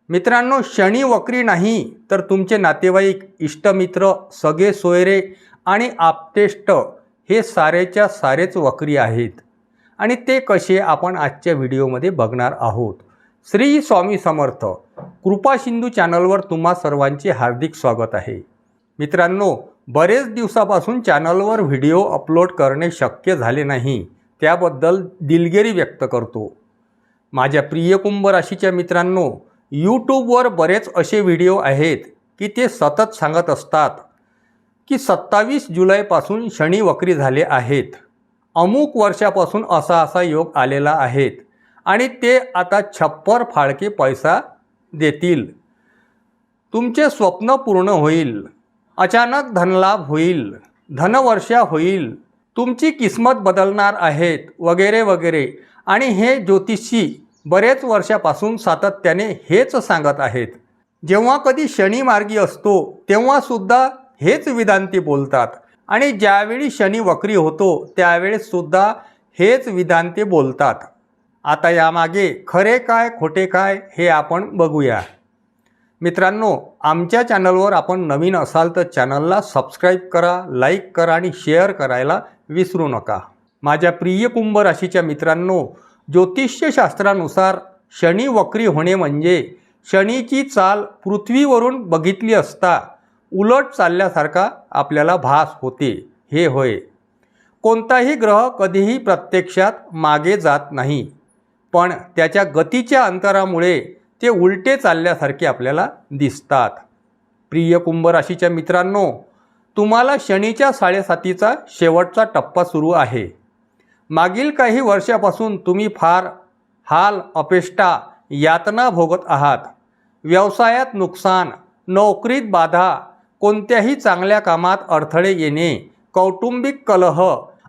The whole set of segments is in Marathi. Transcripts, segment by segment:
मित्रांनो, शनी वक्री नाही तर तुमचे नातेवाईक, इष्टमित्र, सगळे सोयरे आणि आप्तेष्ट हे सारेच्या सारेच वक्री आहेत. आणि ते कसे आपण आजच्या व्हिडिओमध्ये बघणार आहोत. श्री स्वामी समर्थ कृपा सिंधू चॅनलवर तुम्हा सर्वांचे हार्दिक स्वागत आहे. मित्रांनो, बरेच दिवसापासून चॅनलवर व्हिडिओ अपलोड करणे शक्य झाले नाही, त्याबद्दल दिलगिरी व्यक्त करतो. माझ्या प्रिय कुंभ राशीच्या मित्रांनो, यूट्यूबवर बरेच असे व्हिडिओ आहेत की ते सतत सांगत असतात की 27 जुलैपासून शनी वक्री झाले आहेत, अमुक वर्षापासून असा योग आलेला आहेत आणि ते आता छप्पर फाळके पैसा देतील, तुमचे स्वप्न पूर्ण होईल, अचानक धनलाभ होईल, धनवर्षा होईल, तुमची किस्मत बदलणार आहेत वगैरे वगैरे. आणि हे ज्योतिषी बरेच वर्षापासून सातत्याने हेच सांगत आहेत. जेव्हा कधी शनी मार्गी असतो तेव्हासुद्धा हेच विधान ते बोलतात आणि ज्यावेळी शनी वक्री होतो त्यावेळेससुद्धा हेच विधान ते बोलतात. आता यामागे खरे काय खोटे काय हे आपण बघूया. मित्रांनो, आमच्या चॅनलवर आपण नवीन असाल तर चॅनलला सबस्क्राईब करा, लाईक करा आणि शेअर करायला विसरू नका. माझ्या प्रिय कुंभ राशीच्या मित्रांनो, ज्योतिष्यशास्त्रानुसार शनी वक्री होणे म्हणजे शनीची चाल पृथ्वीवरून बघितली असता उलट चालल्यासारखा आपल्याला भास होते. हे होय, कोणताही ग्रह कधीही प्रत्यक्षात मागे जात नाही, पण त्याच्या गतीच्या अंतरामुळे ते उलटे चालल्यासारखे आपल्याला दिसतात. प्रिय कुंभ राशीच्या मित्रांनो, तुम्हाला शनीच्या 7.5चा शेवटचा टप्पा सुरू आहे. मागील काही वर्षापासून तुम्ही फार हाल, अपेष्टा, यातना भोगत आहात. व्यवसायात नुकसान, नोकरीत बाधा, कोणत्याही चांगल्या कामात अडथळे येणे, कौटुंबिक कलह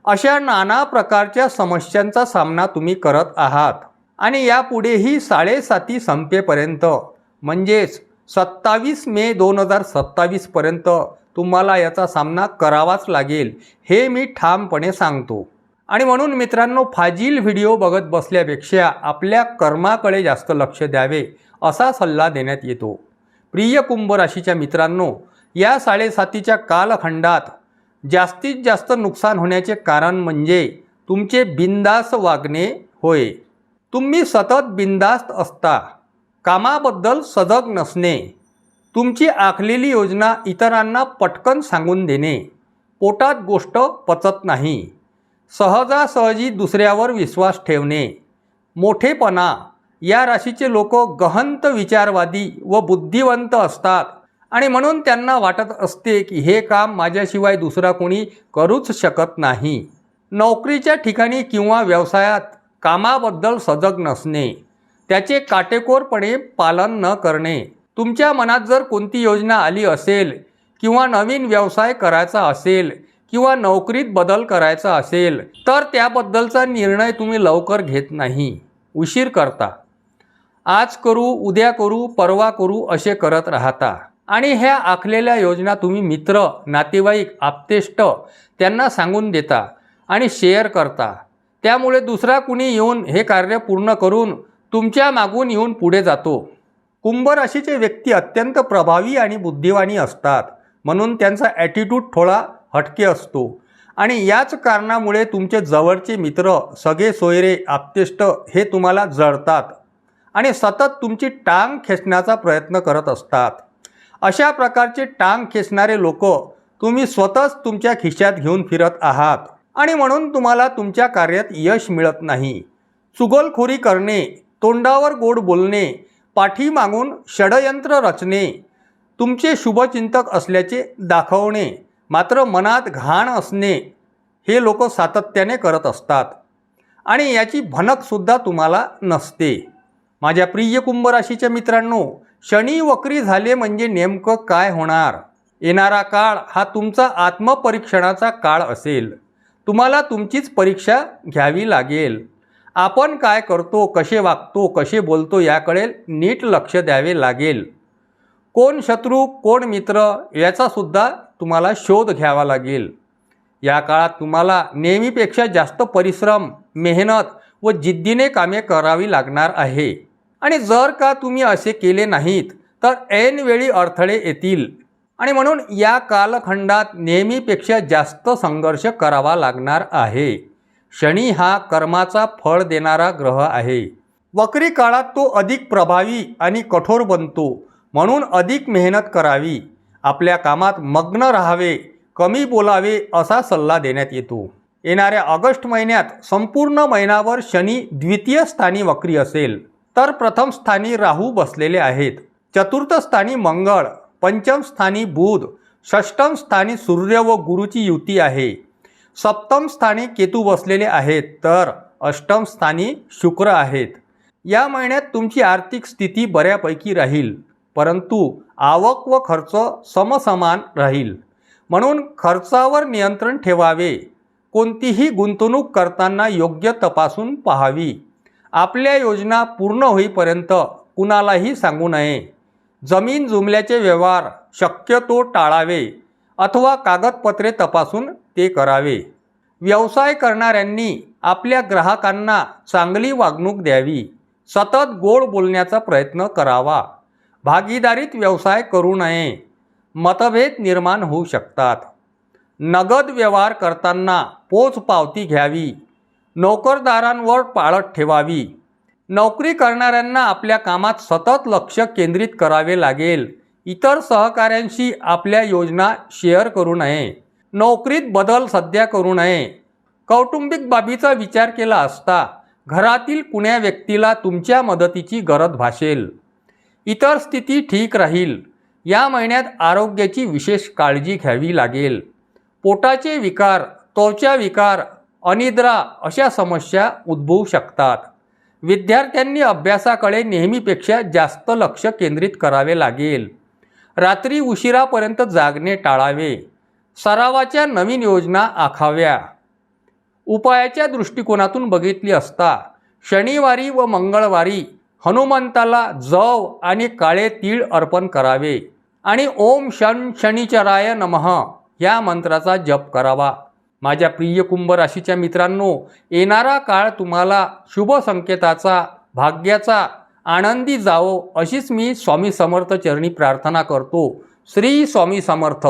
अशा नाना प्रकारच्या समस्यांचा सामना तुम्ही करत आहात. आणि यापुढेही 7.5 संपेपर्यंत म्हणजेच 27 मे 2027 पर्यंत तुम्हाला याचा सामना करावाच लागेल, हे मी ठामपणे सांगतो. आणि म्हणून मित्रांनो, फाजील व्हिडिओ बघत बसल्यापेक्षा आपल्या कर्माकडे जास्त लक्ष द्यावे असा सल्ला देण्यात येतो. प्रिय कुंभ राशीच्या मित्रांनो, या 7.5च्या कालखंडात जास्तीत जास्त नुकसान होण्याचे कारण म्हणजे तुमचे बिनधास्त वागणे होय. तुम्ही सतत बिनधास्त असता, कामाबद्दल सजग नसणे, तुमची आखलेली योजना इतरांना पटकन सांगून देणे, पोटात गोष्ट पचत नाही, सहजासहजी दुसऱ्यावर विश्वास ठेवणे, मोठेपणा. या राशीचे लोक गहन विचारवादी व बुद्धिवंत असतात आणि म्हणून त्यांना वाटत असते की हे काम माझ्याशिवाय दुसरा कोणी करूच शकत नाही. नोकरीच्या ठिकाणी किंवा व्यवसायात कामाबद्दल सजग नसणे, त्याचे काटेकोरपणे पालन न करणे, तुमच्या मनात जर कोणती योजना आली असेल किंवा नवीन व्यवसाय करायचा असेल किंवा नोकरीत बदल करायचा असेल तर त्याबद्दलचा निर्णय तुम्ही लवकर घेत नाही, उशीर करता. आज करू, उद्या करू, परवा करू असे करत राहता. आणि ह्या आखलेल्या योजना तुम्ही मित्र, नातेवाईक, आप्तेष्ट त्यांना सांगून देता आणि शेअर करता. त्यामुळे दुसरा कुणी येऊन हे कार्य पूर्ण करून तुमच्या मागून येऊन पुढे जातो. कुंभ राशीचे व्यक्ती अत्यंत प्रभावी आणि बुद्धिवानी असतात, म्हणून त्यांचा ॲटिट्यूड थोडा हटके असतो. आणि याच कारणामुळे तुमचे जवळचे मित्र, सगळे सोयरे, आप्तेष्ट हे तुम्हाला जळतात आणि सतत तुमची टांग खेचण्याचा प्रयत्न करत असतात. अशा प्रकारचे टांग खेचणारे लोक तुम्ही स्वतःच तुमच्या खिशात घेऊन फिरत आहात आणि म्हणून तुम्हाला तुमच्या कार्यात यश मिळत नाही. चुगलखोरी करणे, तोंडावर गोड बोलणे, पाठीमागून षडयंत्र रचणे, तुमचे शुभचिंतक असल्याचे दाखवणे, मात्र मनात घाण असणे हे लोक सातत्याने करत असतात आणि याची भनकसुद्धा तुम्हाला नसते. माझ्या प्रिय कुंभ राशीच्या मित्रांनो, शनी वक्री झाले म्हणजे नेमकं काय होणार? येणारा काळ हा तुमचा आत्मपरीक्षणाचा काळ असेल. तुम्हाला तुमचीच परीक्षा घ्यावी लागेल. आपण काय करतो, कसे वागतो, कसे बोलतो याकडे नीट लक्ष द्यावे लागेल. कोण शत्रू, कोण मित्र याचासुद्धा तुम्हाला शोध घ्यावा लागेल. या काळात तुम्हाला नेहमीपेक्षा जास्त परिश्रम, मेहनत व जिद्दीने कामे करावी लागणार आहे. आणि जर का तुम्ही असे केले नाहीत तर ऐनवेळी अडथळे येतील आणि म्हणून या कालखंडात नेहमीपेक्षा जास्त संघर्ष करावा लागणार आहे. शनी हा कर्माचा फळ देणारा ग्रह आहे. वक्री काळात तो अधिक प्रभावी आणि कठोर बनतो. म्हणून अधिक मेहनत करावी, आपल्या कामात मग्न राहावे, कमी बोलावे असा सल्ला देण्यात येतो. येणाऱ्या ऑगस्ट महिन्यात संपूर्ण महिनाभर शनी द्वितीय स्थानी वक्री असेल, तर प्रथम स्थानी राहू बसलेले आहेत. चतुर्थ स्थानी मंगळ, पंचम स्थानी बुध, षष्ठम स्थानी सूर्य व गुरुची युती आहे. सप्तम स्थानी केतू बसलेले आहेत, तर अष्टम स्थानी शुक्र आहेत. या महिन्यात तुमची आर्थिक स्थिती बऱ्यापैकी राहील, परंतु आवक व खर्च समसमान राहील. म्हणून खर्चावर नियंत्रण ठेवावे. कोणतीही गुंतवणूक करताना योग्य तपासून पाहावी. आपल्या योजना पूर्ण होईपर्यंत कुणालाही सांगू नये. जमीन जुमल्याचे व्यवहार शक्यतो टाळावे अथवा कागदपत्रे तपासून ते करावे. व्यवसाय करणाऱ्यांनी आपल्या ग्राहकांना चांगली वागणूक द्यावी. सतत गोड बोलण्याचा प्रयत्न करावा. भागीदारीत व्यवसाय करू नये. मतभेद निर्माण होऊ शकतात. नगद व्यवहार करताना पोचपावती घ्यावी. नोकरदारांवर पाळत ठेवावी. नोकरी करणाऱ्यांना आपल्या कामात सतत लक्ष केंद्रित करावे लागेल. इतर सहकाऱ्यांशी आपल्या योजना शेअर करू नये. नोकरीत बदल सध्या करू नये. कौटुंबिक बाबीचा विचार केला असता घरातील कुण्या व्यक्तीला तुमच्या मदतीची गरज भासेल. इतर स्थिती ठीक राहील. या महिन्यात आरोग्याची विशेष काळजी घ्यावी लागेल. पोटाचे विकार, त्वचा विकार, अनिद्रा अशा समस्या उद्भवू शकतात. विद्यार्थ्यांनी अभ्यासाकडे नेहमीपेक्षा जास्त लक्ष केंद्रित करावे लागेल. रात्री उशिरापर्यंत जागणे टाळावे. सरावाच्या नवीन योजना आखाव्या. उपायाच्या दृष्टिकोनातून बघितली असता शनिवारी व मंगळवारी हनुमंताला जव आणि काळे तीळ अर्पण करावे आणि ओम शन शनिचराय नमः या मंत्राचा जप करावा. माझ्या प्रिय कुंभ राशीच्या मित्रांनो, येणारा काळ तुम्हाला शुभ संकेताचा, भाग्याचा, आनंदी जावो अशीच मी स्वामी समर्थ चरणी प्रार्थना करतो. श्री स्वामी समर्थ.